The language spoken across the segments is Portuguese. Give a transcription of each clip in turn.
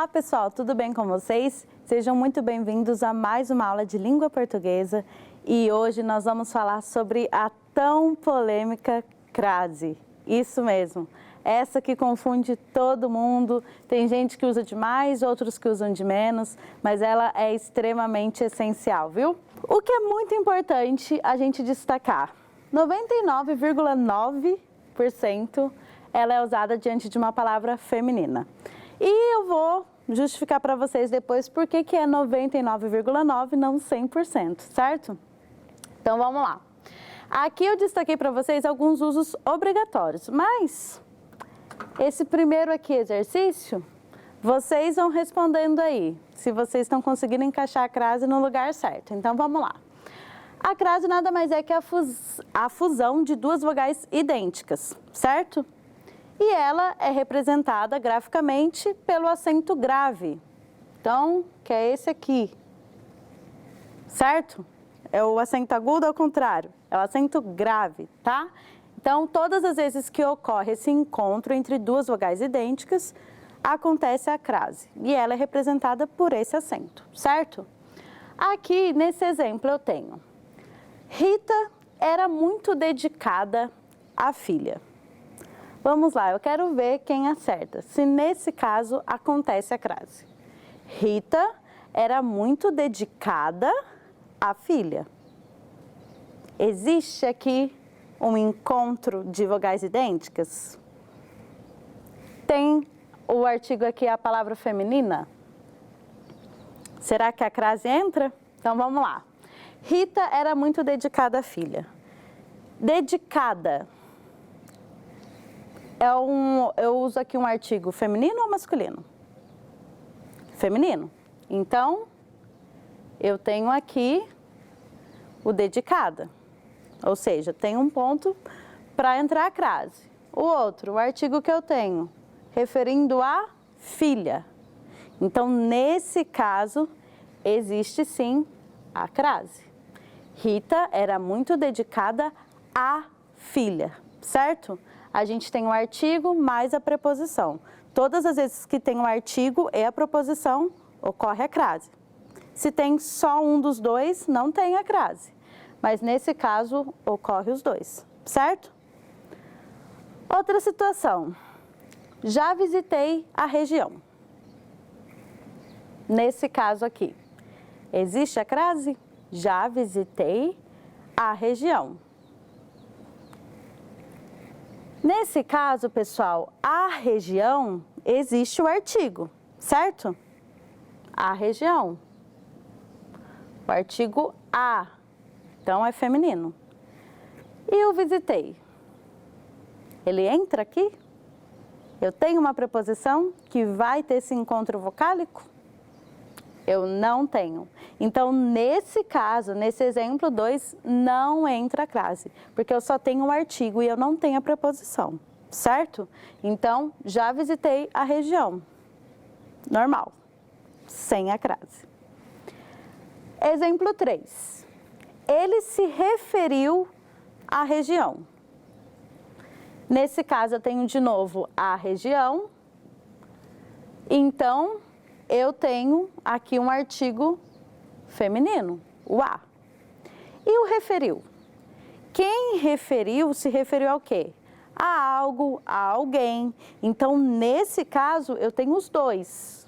Olá pessoal, tudo bem com vocês? Sejam muito bem-vindos a mais uma aula de língua portuguesa e hoje nós vamos falar sobre a tão polêmica crase. Isso mesmo, essa que confunde todo mundo, tem gente que usa de mais, outros que usam de menos, mas ela é extremamente essencial, viu? O que é muito importante a gente destacar, 99,9% ela é usada diante de uma palavra feminina. E eu vou justificar para vocês depois por que é 99,9% não 100%, certo? Então vamos lá. Aqui eu destaquei para vocês alguns usos obrigatórios, mas esse primeiro aqui exercício, vocês vão respondendo aí, se vocês estão conseguindo encaixar a crase no lugar certo. Então vamos lá. A crase nada mais é que a fusão de duas vogais idênticas, certo? E ela é representada graficamente pelo acento grave. Então, que é esse aqui, certo? É o acento agudo ao contrário, é o acento grave, tá? Então, todas as vezes que ocorre esse encontro entre duas vogais idênticas, acontece a crase. E ela é representada por esse acento, certo? Aqui, nesse exemplo, eu tenho: Rita era muito dedicada à filha. Vamos lá, eu quero ver quem acerta, se nesse caso acontece a crase. Rita era muito dedicada à filha. Existe aqui um encontro de vogais idênticas? Tem o artigo aqui, a palavra feminina? Será que a crase entra? Então vamos lá. Rita era muito dedicada à filha. Dedicada. Eu uso aqui um artigo feminino ou masculino? Feminino. Então, eu tenho aqui o dedicada. Ou seja, tem um ponto para entrar a crase. O outro, o artigo que eu tenho, referindo a filha. Então, nesse caso, existe sim a crase. Rita era muito dedicada à filha, certo? A gente tem o artigo mais a preposição. Todas as vezes que tem o artigo e a preposição, ocorre a crase. Se tem só um dos dois, não tem a crase. Mas nesse caso, ocorre os dois, certo? Outra situação. Já visitei a região. Nesse caso aqui, existe a crase? Já visitei a região. Nesse caso, pessoal, a região, existe o artigo, certo? A região. O artigo a, então é feminino. E o visitei? Ele entra aqui? Eu tenho uma preposição que vai ter esse encontro vocálico? Eu não tenho. Então, nesse caso, nesse exemplo 2, não entra a crase, porque eu só tenho o artigo e eu não tenho a preposição, certo? Então, já visitei a região. Normal, sem a crase. Exemplo 3. Ele se referiu à região. Nesse caso, eu tenho de novo a região. Então, eu tenho aqui um artigo feminino, o a. E o referiu? Quem referiu se referiu ao quê? A algo, a alguém. Então, nesse caso, eu tenho os dois.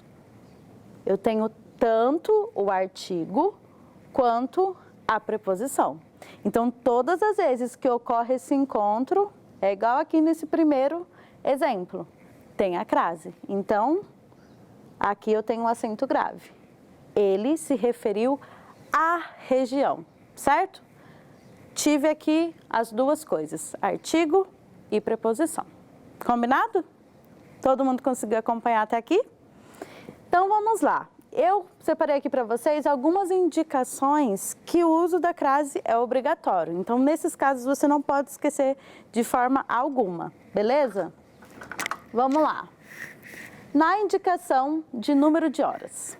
Eu tenho tanto o artigo quanto a preposição. Então, todas as vezes que ocorre esse encontro, é igual aqui nesse primeiro exemplo, tem a crase. Então, aqui eu tenho um acento grave. Ele se referiu à região, certo? Tive aqui as duas coisas, artigo e preposição. Combinado? Todo mundo conseguiu acompanhar até aqui? Então vamos lá. Eu separei aqui para vocês algumas indicações que o uso da crase é obrigatório. Então, nesses casos, você não pode esquecer de forma alguma, beleza? Vamos lá. Na indicação de número de horas.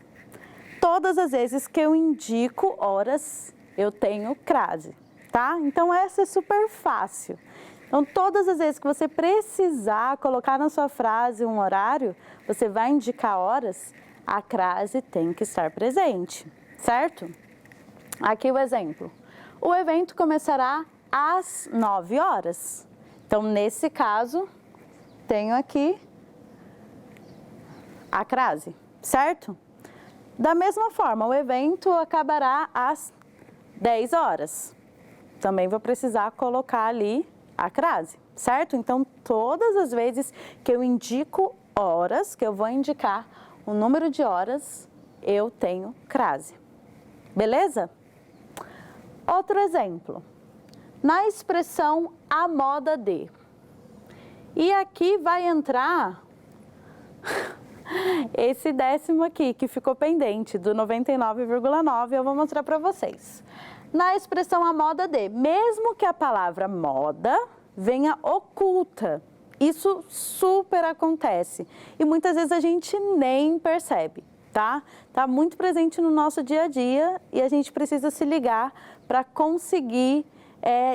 Todas as vezes que eu indico horas, eu tenho crase, tá? Então, essa é super fácil. Então, todas as vezes que você precisar colocar na sua frase um horário, você vai indicar horas, a crase tem que estar presente, certo? Aqui o exemplo. O evento começará às 9 horas. Então, nesse caso, tenho aqui a crase, certo? Da mesma forma, o evento acabará às 10 horas. Também vou precisar colocar ali a crase, certo? Então, todas as vezes que eu indico horas, que eu vou indicar o número de horas, eu tenho crase. Beleza? Outro exemplo. Na expressão a moda de. E aqui vai entrar esse décimo aqui, que ficou pendente, do 99,9, eu vou mostrar para vocês. Na expressão a moda de, mesmo que a palavra moda venha oculta, isso super acontece e muitas vezes a gente nem percebe, tá? Tá muito presente no nosso dia a dia e a gente precisa se ligar para conseguir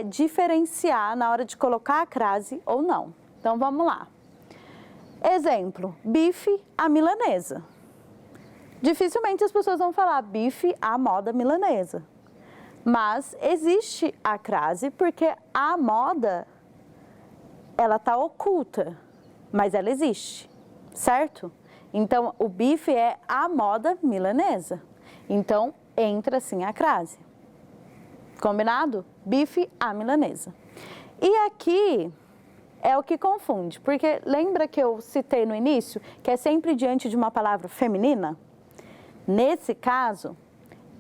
diferenciar na hora de colocar a crase ou não. Então vamos lá. Exemplo, bife à milanesa. Dificilmente as pessoas vão falar bife à moda milanesa. Mas existe a crase porque a moda, ela está oculta, mas ela existe, certo? Então, o bife é a moda milanesa. Então, entra sim a crase. Combinado? Bife à milanesa. E aqui é o que confunde, porque lembra que eu citei no início que é sempre diante de uma palavra feminina? Nesse caso,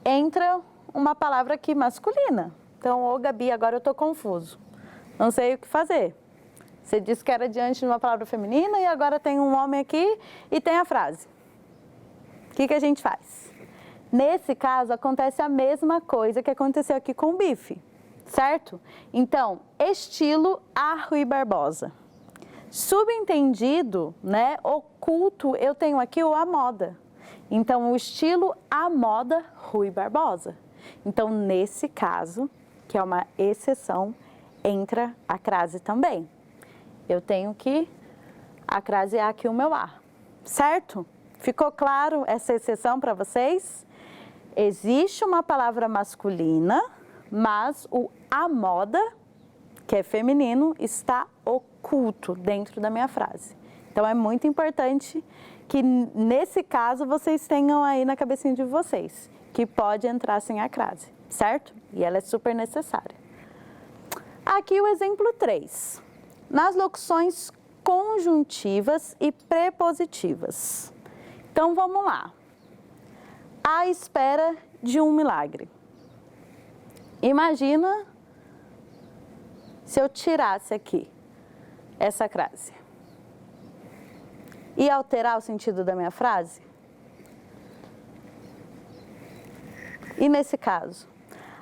entra uma palavra aqui masculina. Então, ô Gabi, agora eu estou confuso. Não sei o que fazer. Você disse que era diante de uma palavra feminina e agora tem um homem aqui e tem a frase. O que a gente faz? Nesse caso, acontece a mesma coisa que aconteceu aqui com o bife, certo? Então, estilo a Rui Barbosa. Subentendido, né, oculto, eu tenho aqui o a moda. Então, o estilo a moda Rui Barbosa. Então, nesse caso, que é uma exceção, entra a crase também. Eu tenho que acrasear aqui o meu A, certo? Ficou claro essa exceção para vocês? Existe uma palavra masculina, mas o a moda, que é feminino, está oculto dentro da minha frase. Então, é muito importante que, nesse caso, vocês tenham aí na cabecinha de vocês, que pode entrar sem a crase, certo? E ela é super necessária. Aqui o exemplo 3. Nas locuções conjuntivas e prepositivas. Então, vamos lá. À espera de um milagre. Imagina se eu tirasse aqui essa crase e alterar o sentido da minha frase? E nesse caso,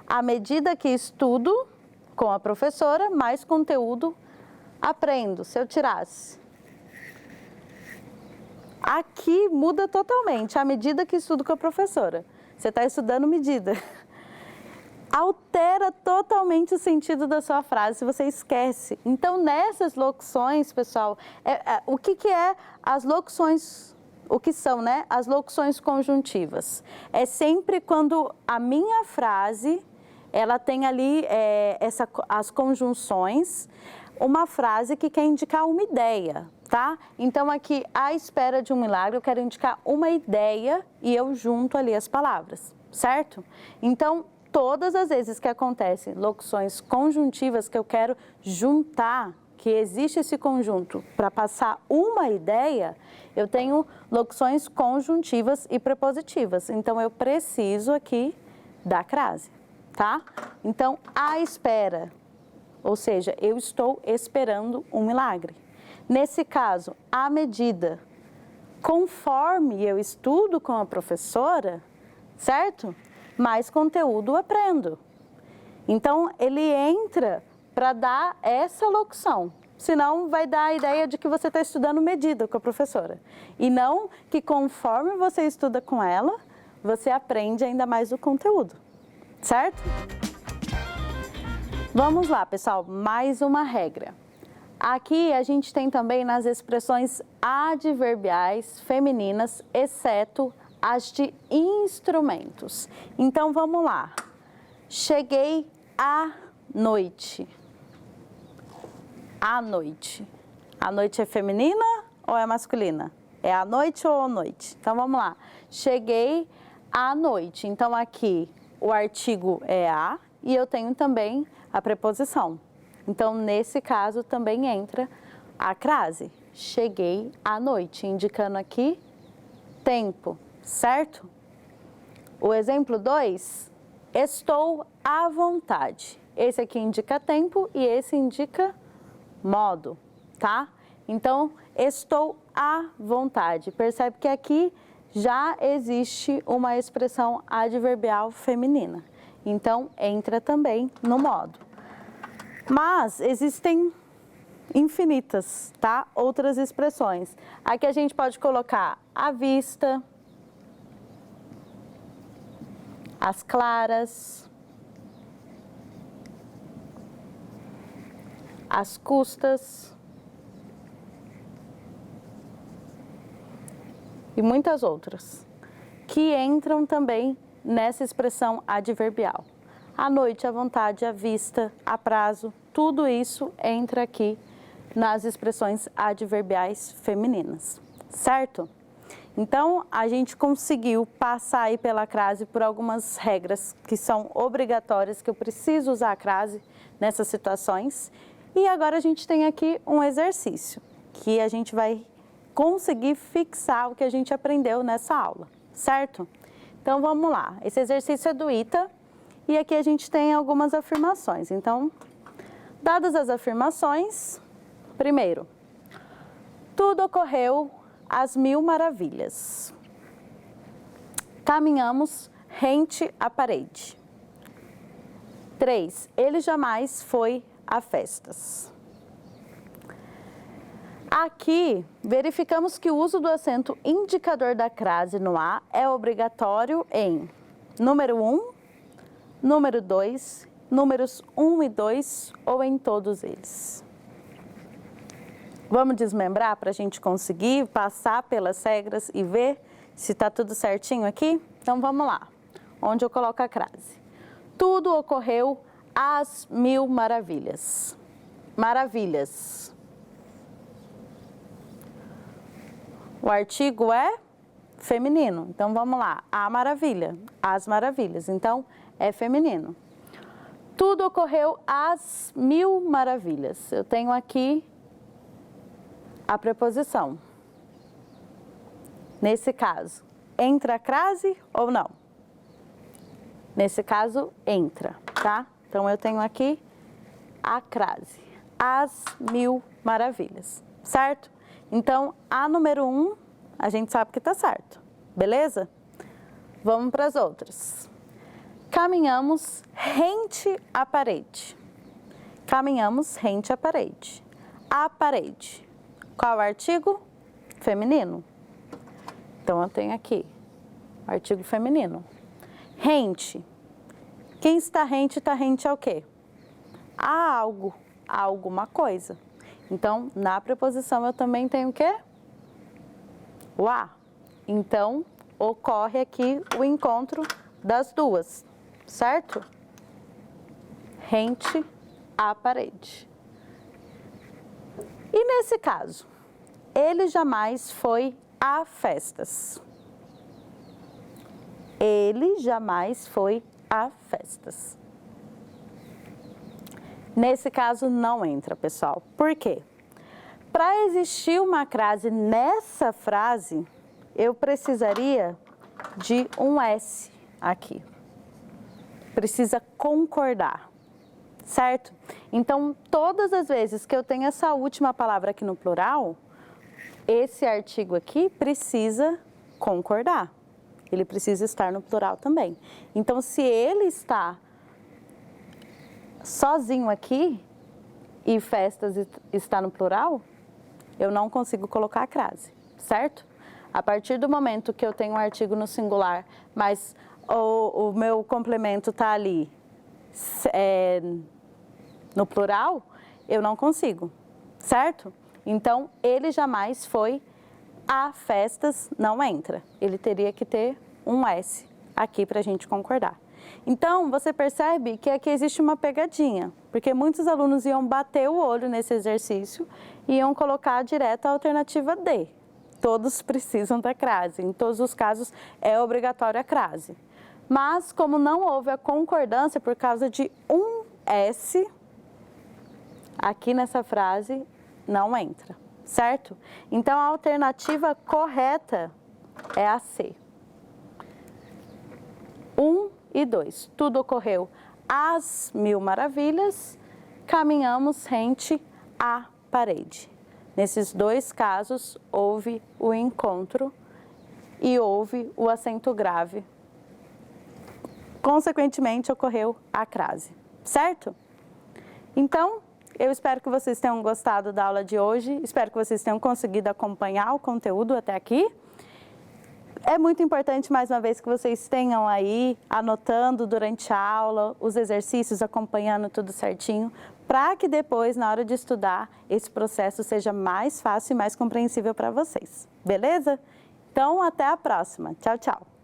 à medida que estudo com a professora, mais conteúdo aprendo. Se eu tirasse, aqui muda totalmente, à medida que estudo com a professora. Você está estudando medida. Altera totalmente o sentido da sua frase, se você esquece. Então, nessas locuções, pessoal, o que é as locuções, o que são, né? As locuções conjuntivas. É sempre quando a minha frase, ela tem ali as conjunções, uma frase que quer indicar uma ideia, tá? Então, aqui, à espera de um milagre, eu quero indicar uma ideia e eu junto ali as palavras, certo? Então, todas as vezes que acontecem locuções conjuntivas que eu quero juntar, que existe esse conjunto para passar uma ideia, eu tenho locuções conjuntivas e prepositivas. Então, eu preciso aqui da crase, tá? Então, à espera, ou seja, eu estou esperando um milagre. Nesse caso, à medida, conforme eu estudo com a professora, certo? Mais conteúdo aprendo. Então, ele entra para dar essa locução. Senão, vai dar a ideia de que você está estudando medida com a professora. E não que conforme você estuda com ela, você aprende ainda mais o conteúdo. Certo? Vamos lá, pessoal. Mais uma regra. Aqui a gente tem também nas expressões adverbiais femininas, exceto as de instrumentos. Então, vamos lá. Cheguei à noite. À noite. A noite é feminina ou é masculina? É à noite ou à noite? Então, vamos lá. Cheguei à noite. Então, aqui o artigo é a e eu tenho também a preposição. Então, nesse caso, também entra a crase. Cheguei à noite, indicando aqui tempo, certo? O exemplo 2, estou à vontade. Esse aqui indica tempo e esse indica modo, tá? Então, estou à vontade. Percebe que aqui já existe uma expressão adverbial feminina. Então, entra também no modo. Mas existem infinitas, tá? Outras expressões. Aqui a gente pode colocar à vista, às claras, às custas e muitas outras que entram também nessa expressão adverbial. À noite, à vontade, à vista, a prazo, tudo isso entra aqui nas expressões adverbiais femininas, certo? Então, a gente conseguiu passar aí pela crase por algumas regras que são obrigatórias, que eu preciso usar a crase nessas situações. E agora a gente tem aqui um exercício, que a gente vai conseguir fixar o que a gente aprendeu nessa aula, certo? Então, vamos lá. Esse exercício é do ITA. E aqui a gente tem algumas afirmações. Então, dadas as afirmações, primeiro, tudo ocorreu às 1000 maravilhas. Caminhamos rente à parede. 3, ele jamais foi a festas. Aqui, verificamos que o uso do acento indicador da crase no A é obrigatório em número 1, número 2, números 1 e 2 ou em todos eles. Vamos desmembrar para a gente conseguir passar pelas regras e ver se está tudo certinho aqui? Então vamos lá. Onde eu coloco a crase? Tudo ocorreu às 1000 maravilhas. Maravilhas. O artigo é feminino. Então vamos lá. A maravilha. As maravilhas. Então é feminino. Tudo ocorreu às 1000 maravilhas. Eu tenho aqui a preposição. Nesse caso, entra a crase ou não? Nesse caso, entra, tá? Então, eu tenho aqui a crase. Às 1000 maravilhas, certo? Então, a número 1, a gente sabe que tá certo, beleza? Vamos para as outras. Caminhamos rente à parede. Caminhamos rente à parede. A parede. Qual o artigo? Feminino. Então, eu tenho aqui o artigo feminino. Rente. Quem está rente ao quê? A algo, a alguma coisa. Então, na preposição eu também tenho o quê? O a. Então, ocorre aqui o encontro das duas, certo? Rente à parede. E nesse caso, ele jamais foi a festas. Ele jamais foi a festas. Nesse caso, não entra, pessoal. Por quê? Para existir uma crase nessa frase, eu precisaria de um S aqui. Precisa concordar, certo? Então, todas as vezes que eu tenho essa última palavra aqui no plural, esse artigo aqui precisa concordar. Ele precisa estar no plural também. Então, se ele está sozinho aqui e festas está no plural, eu não consigo colocar a crase, certo? A partir do momento que eu tenho um artigo no singular, mas o meu complemento está ali no plural, eu não consigo, certo? Então, ele jamais foi A, festas, não entra. Ele teria que ter um S aqui para a gente concordar. Então, você percebe que aqui existe uma pegadinha, porque muitos alunos iam bater o olho nesse exercício e iam colocar direto a alternativa D. Todos precisam da crase, em todos os casos é obrigatória a crase. Mas, como não houve a concordância por causa de um S, aqui nessa frase não entra, certo? Então, a alternativa correta é a C. 1 e 2. Tudo ocorreu às mil maravilhas, caminhamos rente à parede. Nesses dois casos, houve o encontro e houve o acento grave. Consequentemente, ocorreu a crase, certo? Então, eu espero que vocês tenham gostado da aula de hoje, espero que vocês tenham conseguido acompanhar o conteúdo até aqui. É muito importante, mais uma vez, que vocês tenham aí, anotando durante a aula, os exercícios, acompanhando tudo certinho, para que depois, na hora de estudar, esse processo seja mais fácil e mais compreensível para vocês. Beleza? Então, até a próxima. Tchau, tchau!